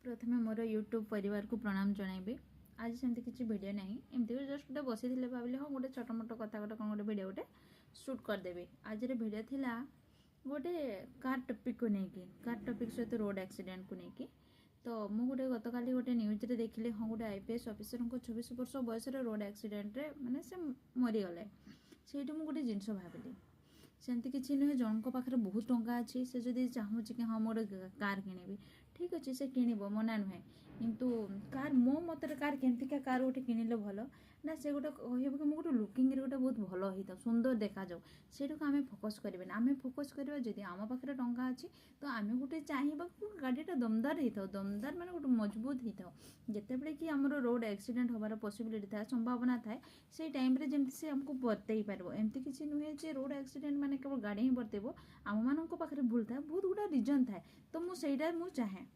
प्रथमे मोर यूट्यूब परिवार को प्रणाम जनइबी। आज सेमती किसी वीडियो ना एमती जस्ट गोटे बसी भाविले हाँ गोटे छोट मोट कथा गोटे कौन गोटे वीडियो गोटे सुट करदेवी। आज वीडियो थिला गोटे कार टॉपिक को लेकिन कार टॉपिक सहित रोड एक्सीडेंट को लेकिन तो मु गोटे गत काली गोटे न्यूज रे देखिले हाँ गोटे आईपीएस ऑफिसर को 24 वर्ष बयस रोड एक्सीडेंट रे माने से मरीगले। से गोटे जिनस भाविली सेमती किसी नुहे जनक पाखे बहुत टंका अच्छी से जदि चाहूँ कि हाँ मोर कार किणवी ठीक अच्छे से किणव मना नुहे किंतु कार मो मतरे कार केमतिका कार गोटे किणिले भल ना से गोटे कह कि गोटे लुकिंग गोटे बहुत भल होता सुंदर देखा जाऊ से आम फोकस करें आम फोकस करवा जदि आम पाखे टंका अच्छी तो आम गोटे चाहिए गाड़ीटा दमदार होता दमदार माने गोटे मजबूत होता जितेबले कि आम रोड एक्सीडेंट होबार पॉसिबिलिटी था संभावना थाए से टाइम रे जमती से हमको बतई पार एमती किसी नुहे जे रोड एक्सीडेंट माने केवल गाड़ी ही बतेब आम मान पाखे भूल था बहुत गुड़ा रिजन थाए तो मुझे चाहे।